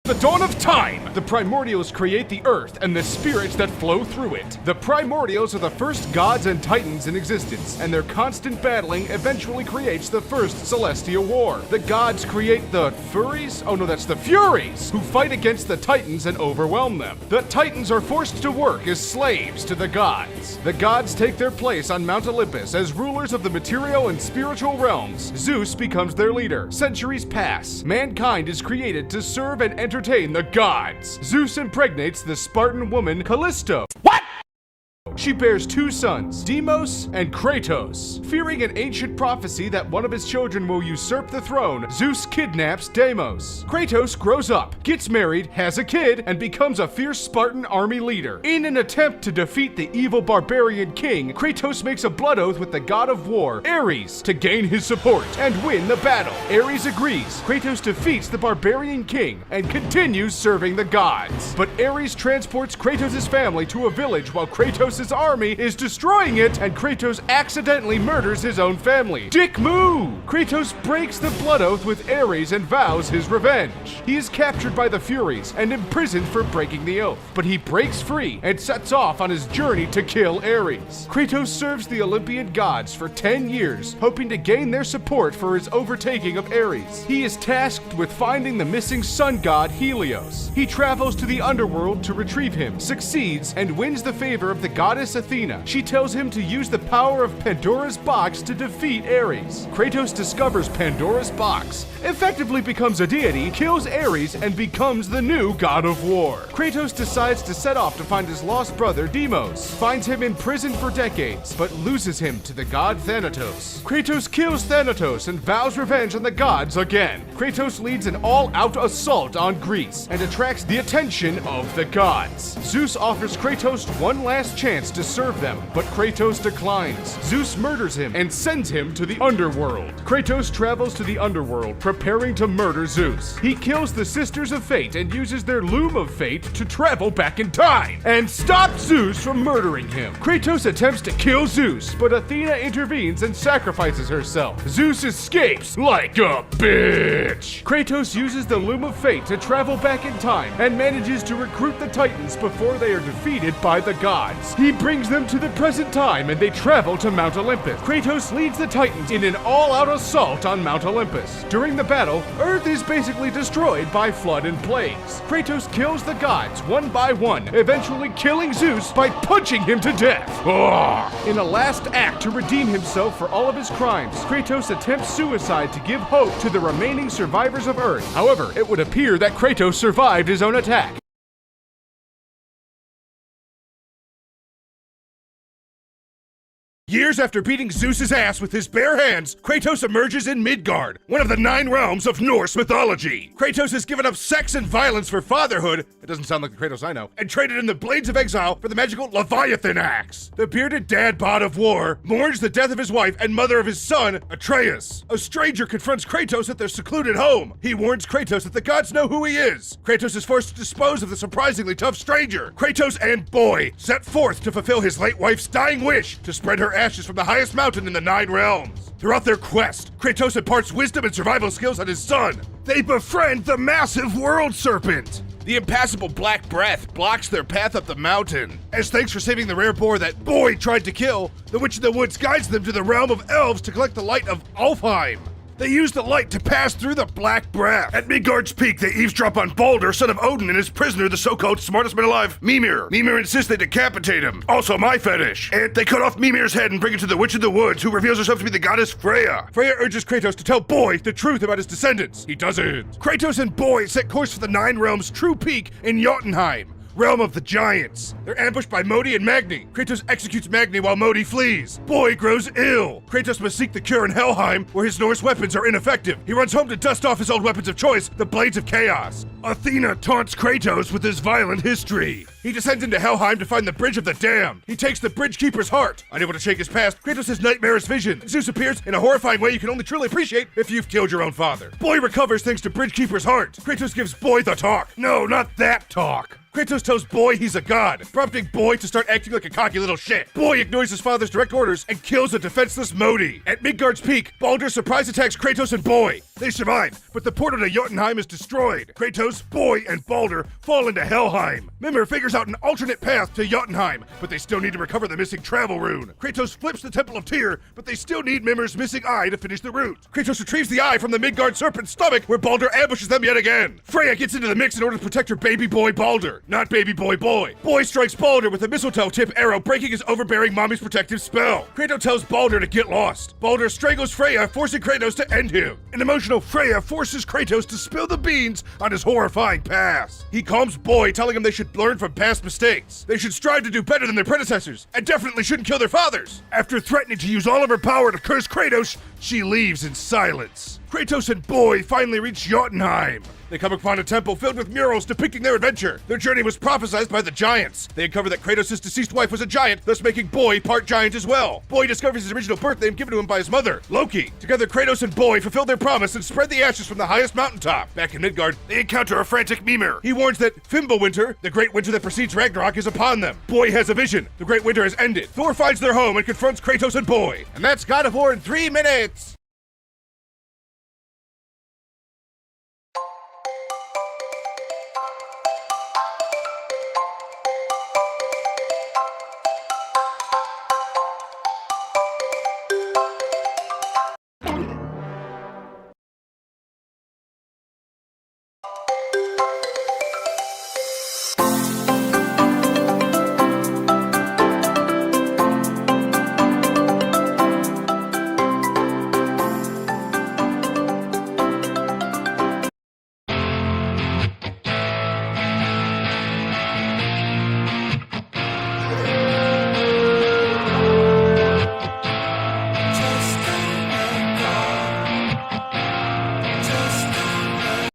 The dawn of time! The primordials create the earth and the spirits that flow through it. The primordials are the first gods and titans in existence, and their constant battling eventually creates the first celestial war. The gods create the Furies? Oh no, that's the Furies, who fight against the titans and overwhelm them. The titans are forced to work as slaves to the gods. The gods take their place on Mount Olympus as rulers of the material and spiritual realms. Zeus becomes their leader. Centuries pass. Mankind is created to serve and entertain the gods. Zeus impregnates the Spartan woman Callisto. What? She bears two sons, Deimos and Kratos. Fearing an ancient prophecy that one of his children will usurp the throne, Zeus kidnaps Deimos. Kratos grows up, gets married, has a kid, and becomes a fierce Spartan army leader. In an attempt to defeat the evil barbarian king, Kratos makes a blood oath with the god of war, Ares, to gain his support and win the battle. Ares agrees. Kratos defeats the barbarian king and continues serving the gods. But Ares transports Kratos' family to a village while Kratos' army is destroying it, and Kratos accidentally murders his own family. Dick move! Kratos breaks the blood oath with Ares and vows his revenge. He is captured by the Furies and imprisoned for breaking the oath, but he breaks free and sets off on his journey to kill Ares. Kratos serves the Olympian gods for 10 years, hoping to gain their support for his overtaking of Ares. He is tasked with finding the missing sun god Helios. He travels to the underworld to retrieve him, succeeds, and wins the favor of the goddess Athena. She tells him to use the power of Pandora's box to defeat Ares. Kratos discovers Pandora's box, effectively becomes a deity, kills Ares, and becomes the new god of war. Kratos decides to set off to find his lost brother Deimos, finds him imprisoned for decades, but loses him to the god Thanatos. Kratos kills Thanatos and vows revenge on the gods again. Kratos leads an all-out assault on Greece and attracts the attention of the gods. Zeus offers Kratos one last chance to serve them, but Kratos declines. Zeus murders him and sends him to the underworld. Kratos travels to the underworld, preparing to murder Zeus. He kills the Sisters of Fate and uses their Loom of Fate to travel back in time and stop Zeus from murdering him. Kratos attempts to kill Zeus, but Athena intervenes and sacrifices herself. Zeus escapes like a bitch. Kratos uses the Loom of Fate to travel back in time and manages to recruit the Titans before they are defeated by the gods. He brings them to the present time and they travel to Mount Olympus. Kratos leads the Titans in an all-out assault on Mount Olympus. During the battle, Earth is basically destroyed by flood and plagues. Kratos kills the gods one by one, eventually killing Zeus by punching him to death. In a last act to redeem himself for all of his crimes, Kratos attempts suicide to give hope to the remaining survivors of Earth. However, it would appear that Kratos survived his own attack. Years after beating Zeus's ass with his bare hands, Kratos emerges in Midgard, one of the 9 realms of Norse mythology. Kratos has given up sex and violence for fatherhood, it doesn't sound like the Kratos I know, and traded in the Blades of Exile for the magical Leviathan axe. The bearded dad bod of war mourns the death of his wife and mother of his son, Atreus. A stranger confronts Kratos at their secluded home. He warns Kratos that the gods know who he is. Kratos is forced to dispose of the surprisingly tough stranger. Kratos and Boy set forth to fulfill his late wife's dying wish to spread her ashes from the highest mountain in the 9 realms. Throughout their quest, Kratos imparts wisdom and survival skills on his son. They befriend the massive world serpent. The impassable black breath blocks their path up the mountain. As thanks for saving the rare boar that Boy tried to kill, the Witch in the Woods guides them to the realm of elves to collect the light of Alfheim. They use the light to pass through the black breath. At Midgard's peak, they eavesdrop on Baldur, son of Odin, and his prisoner, the so-called smartest man alive, Mimir. Mimir insists they decapitate him. Also my fetish. And they cut off Mimir's head and bring it to the Witch of the Woods, who reveals herself to be the goddess Freya. Freya urges Kratos to tell Boy the truth about his descendants. He doesn't. Kratos and Boy set course for the 9 realms' true peak in Jotunheim, realm of the giants. They're ambushed by Modi and Magni. Kratos executes Magni while Modi flees. Boy grows ill. Kratos must seek the cure in Helheim, where his Norse weapons are ineffective. He runs home to dust off his old weapons of choice, the Blades of Chaos. Athena taunts Kratos with his violent history. He descends into Helheim to find the Bridge of the Damned. He takes the Bridge Keeper's heart. Unable to shake his past, Kratos has nightmarish vision. Zeus appears in a horrifying way you can only truly appreciate if you've killed your own father. Boy recovers thanks to Bridge Keeper's heart. Kratos gives Boy the talk. No, not that talk. Kratos tells Boy he's a god, prompting Boy to start acting like a cocky little shit. Boy ignores his father's direct orders and kills a defenseless Modi. At Midgard's peak, Baldur surprise attacks Kratos and Boy. They survive, but the portal to Jotunheim is destroyed. Kratos, Boy, and Baldur fall into Helheim. Mimir figures out an alternate path to Jotunheim, but they still need to recover the missing travel rune. Kratos flips the Temple of Tyr, but they still need Mimir's missing eye to finish the route. Kratos retrieves the eye from the Midgard serpent's stomach, where Baldur ambushes them yet again. Freya gets into the mix in order to protect her baby boy Baldur, not baby boy Boy. Boy strikes Baldur with a mistletoe tip arrow, breaking his overbearing mommy's protective spell. Kratos tells Baldur to get lost. Baldur strangles Freya, forcing Kratos to end him. An emotional Freya forces Kratos to spill the beans on his horrifying past. He calms Boy, telling him they should learn from past mistakes. They should strive to do better than their predecessors, and definitely shouldn't kill their fathers. After threatening to use all of her power to curse Kratos, she leaves in silence. Kratos and Boy finally reach Jotunheim. They come upon a temple filled with murals depicting their adventure. Their journey was prophesied by the giants. They uncover that Kratos' deceased wife was a giant, thus making Boy part giant as well. Boy discovers his original birth name given to him by his mother, Loki. Together, Kratos and Boy fulfill their promise and spread the ashes from the highest mountaintop. Back in Midgard, they encounter a frantic Mimir. He warns that Fimbulwinter, the great winter that precedes Ragnarok, is upon them. Boy has a vision. The great winter has ended. Thor finds their home and confronts Kratos and Boy. And that's God of War in 3 minutes!